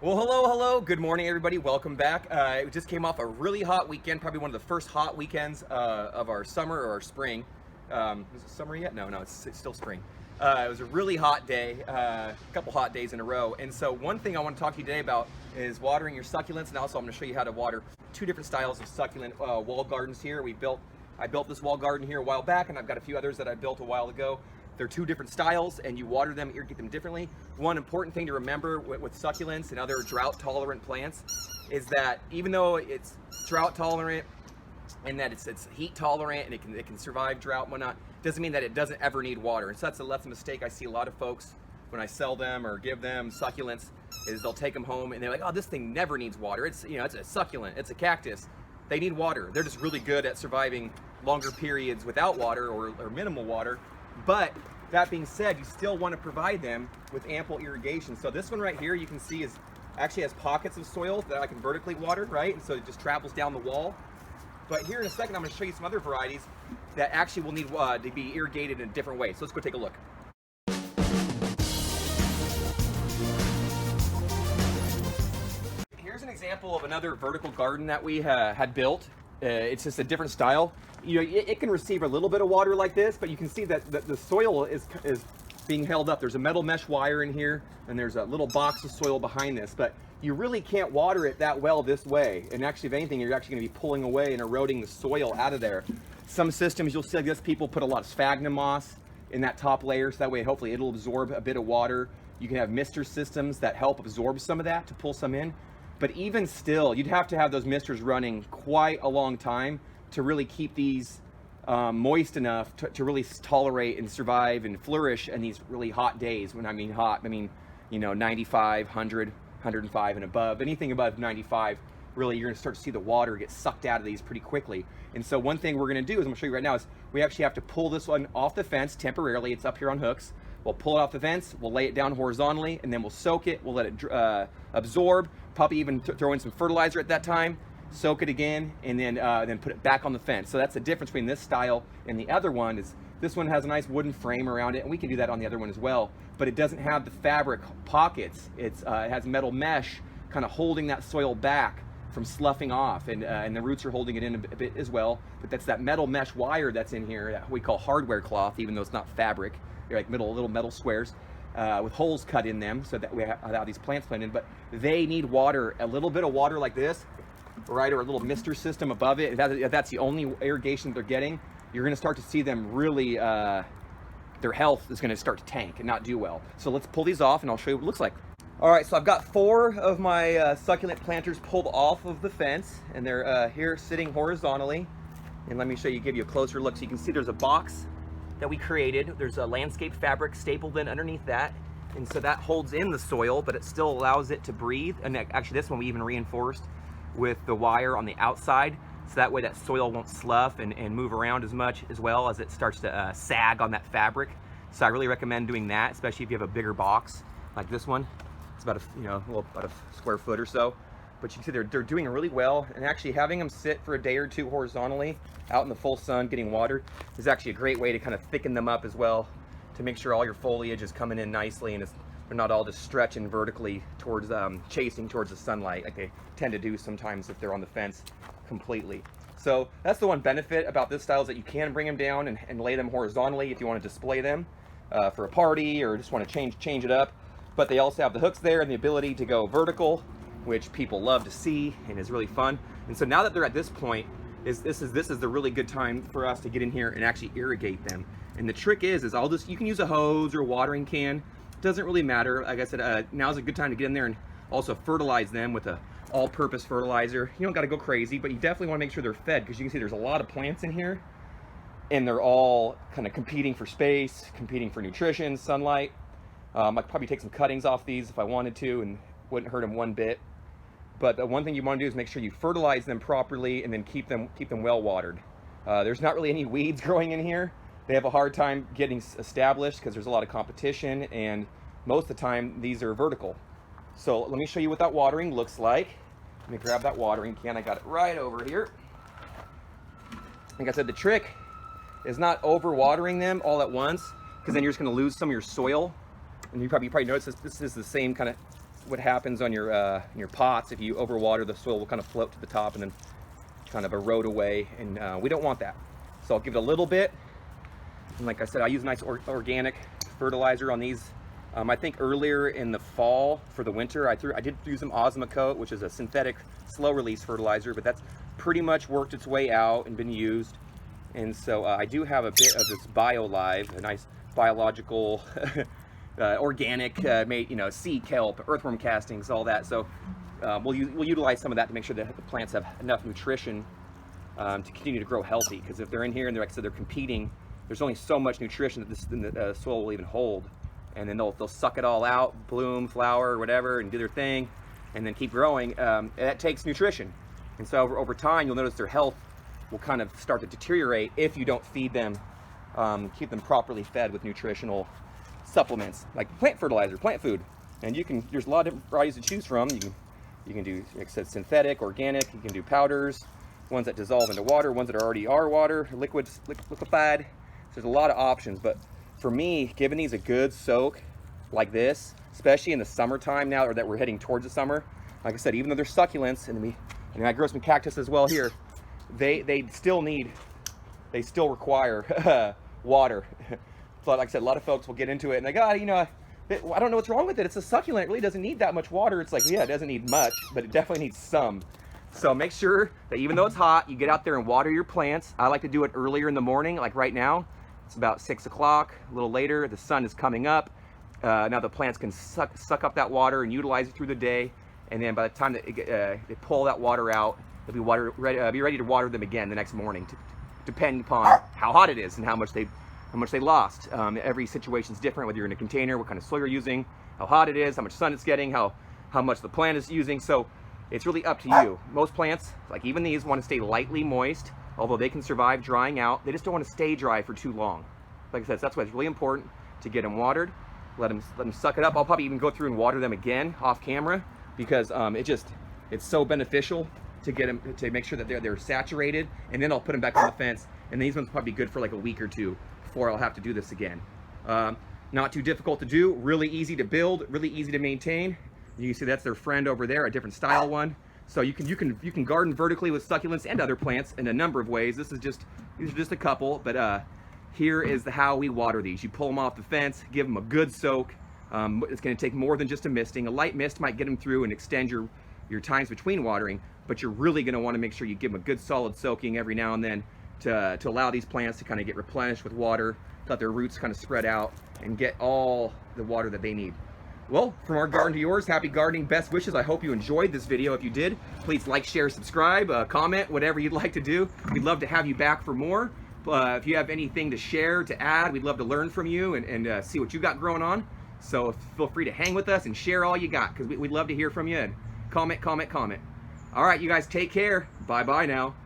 Well, hello. Good morning, everybody. Welcome back. It just came off a really hot weekend, probably one of the first hot weekends of our summer or our spring. Is it summer yet? No, it's still spring. It was a really hot day, a couple hot days in a row. And so one thing I want to talk to you today about is watering your succulents, and also I'm going to show you how to water two different styles of succulent wall gardens here. I built this wall garden here a while back, and I've got a few others that I built a while ago. They're two different styles, and you water them, irrigate them differently. One important thing to remember with succulents and other drought-tolerant plants is that even though it's drought-tolerant and that it's heat-tolerant and it can survive drought and whatnot, doesn't mean that it doesn't ever need water. And so that's a mistake I see a lot of folks when I sell them or give them succulents, is they'll take them home and they're like, oh, this thing never needs water. It's a succulent, it's a cactus. They need water. They're just really good at surviving longer periods without water or minimal water. But that being said, you still want to provide them with ample irrigation. So this one right here, you can see actually has pockets of soil that I can vertically water, right? And so it just travels down the wall. But here in a second, I'm going to show you some other varieties that actually will need to be irrigated in a different way. So let's go take a look. Here's an example of another vertical garden that we had built. It's just a different style. It can receive a little bit of water like this, but you can see that the soil is being held up. There's a metal mesh wire in here, and there's a little box of soil behind this, but you really can't water it that well this way. And actually, if anything, you're actually going to be pulling away and eroding the soil out of there. Some systems, you'll see, I guess people put a lot of sphagnum moss in that top layer, so that way hopefully it'll absorb a bit of water. You can have mister systems that help absorb some of that to pull some in. But even still, you'd have to have those misters running quite a long time to really keep these moist enough to really tolerate and survive and flourish in these really hot days. When I mean hot, I mean 95, 100, 105 and above. Anything above 95, really you're going to start to see the water get sucked out of these pretty quickly. And so one thing we're going to do, is I'm going to show you right now, is we actually have to pull this one off the fence temporarily. It's up here on hooks. We'll pull it off the fence, we'll lay it down horizontally, and then we'll soak it, we'll let it absorb, probably even throw in some fertilizer at that time, soak it again, and then put it back on the fence. So that's the difference between this style and the other one. Is this one has a nice wooden frame around it, and we can do that on the other one as well, but it doesn't have the fabric pockets. It has metal mesh kind of holding that soil back from sloughing off, and the roots are holding it in a bit as well, but that's that metal mesh wire that's in here that we call hardware cloth, even though it's not fabric. They're like little metal squares with holes cut in them so that we have these plants planted. But they need water, a little bit of water like this, right, or a little mister system above it. If that's the only irrigation they're getting, you're going to start to see them really, their health is going to start to tank and not do well. So let's pull these off and I'll show you what it looks like. All right, so I've got 4 of my succulent planters pulled off of the fence, and they're here sitting horizontally. And let me give you a closer look. So you can see there's a box that we created. There's a landscape fabric stapled in underneath that, and so that holds in the soil, but it still allows it to breathe. And actually this one we even reinforced with the wire on the outside, so that way that soil won't slough and move around as much, as well as it starts to sag on that fabric. So I really recommend doing that, especially if you have a bigger box like this one. It's about about a square foot or so. But you can see they're doing really well, and actually having them sit for a day or two horizontally out in the full sun getting watered is actually a great way to kind of thicken them up as well, to make sure all your foliage is coming in nicely and they're not all just stretching vertically towards chasing towards the sunlight like they tend to do sometimes if they're on the fence completely. So that's the one benefit about this style, is that you can bring them down and lay them horizontally if you want to display them for a party or just want to change it up. But they also have the hooks there and the ability to go vertical, which people love to see and is really fun. And so now that they're at this point, this is the really good time for us to get in here and actually irrigate them. And the trick is you can use a hose or a watering can. It doesn't really matter. Like I said, now's a good time to get in there and also fertilize them with a all-purpose fertilizer. You don't got to go crazy, but you definitely want to make sure they're fed, because you can see there's a lot of plants in here, and they're all kind of competing for space, competing for nutrition, sunlight. I could probably take some cuttings off these if I wanted to, and wouldn't hurt them one bit. But the one thing you want to do is make sure you fertilize them properly, and then keep them well watered. There's not really any weeds growing in here. They have a hard time getting established because there's a lot of competition, and most of the time these are vertical. So let me show you what that watering looks like. Let me grab that watering can. I got it right over here. Like I said, the trick is not over watering them all at once, because then you're just going to lose some of your soil. And you probably notice this is the same kind of what happens on your pots. If you overwater, the soil will kind of float to the top and then kind of erode away, and we don't want that. So I'll give it a little bit. And like I said, I use nice organic fertilizer on these. I think earlier in the fall for the winter, I did use some Osmocote, which is a synthetic slow release fertilizer, but that's pretty much worked its way out and been used. And so I do have a bit of this BioLive, a nice biological, organic, made, you know, sea kelp, earthworm castings, all that. So we'll utilize some of that to make sure that the plants have enough nutrition to continue to grow healthy. Because if they're in here and they're, like I said, they're competing, there's only so much nutrition that the soil will even hold. And then they'll suck it all out, bloom, flower, whatever, and do their thing, and then keep growing. That takes nutrition. And so over time, you'll notice their health will kind of start to deteriorate if you don't feed them, keep them properly fed with nutritional supplements, like plant fertilizer, plant food. And there's a lot of different varieties to choose from. You can do, like I said, synthetic, organic, you can do powders, ones that dissolve into water, ones that already are water, liquefied. So there's a lot of options, but for me, giving these a good soak like this, especially in the summertime now, or that we're heading towards the summer, like I said, even though they're succulents, and I grow some cactus as well here, they still require water. So like I said, a lot of folks will get into it and they go, you know, I don't know what's wrong with it. It's a succulent. It really doesn't need that much water. It's like, yeah, it doesn't need much, but it definitely needs some. So make sure that even though it's hot, you get out there and water your plants. I like to do it earlier in the morning, like right now. It's about 6 o'clock, a little later, the sun is coming up. Now the plants can suck up that water and utilize it through the day. And then by the time that they pull that water out, they'll be ready to water them again the next morning, depending upon how hot it is and how much they lost. Every situation is different, whether you're in a container, what kind of soil you're using, how hot it is, how much sun it's getting, how much the plant is using. So it's really up to you. Most plants, like even these, want to stay lightly moist. Although they can survive drying out, they just don't want to stay dry for too long. Like I said, that's why it's really important to get them watered, let them suck it up. I'll probably even go through and water them again off camera, because it's so beneficial to get them, to make sure that they're saturated, and then I'll put them back on the fence. And these ones will probably be good for like a week or two before I'll have to do this again. Not too difficult to do, really easy to build, really easy to maintain. You can see that's their friend over there, a different style one. So you can garden vertically with succulents and other plants in a number of ways. These are just a couple, but here is how we water these. You pull them off the fence, give them a good soak. It's going to take more than just a misting. A light mist might get them through and extend your times between watering, but you're really going to want to make sure you give them a good solid soaking every now and then to allow these plants to kind of get replenished with water, let their roots kind of spread out and get all the water that they need. Well, from our garden to yours, happy gardening, best wishes. I hope you enjoyed this video. If you did, please like, share, subscribe, comment, whatever you'd like to do. We'd love to have you back for more. If you have anything to share, to add, we'd love to learn from you and see what you got growing on. So feel free to hang with us and share all you got, because we'd love to hear from you. And comment. All right, you guys take care. Bye-bye now.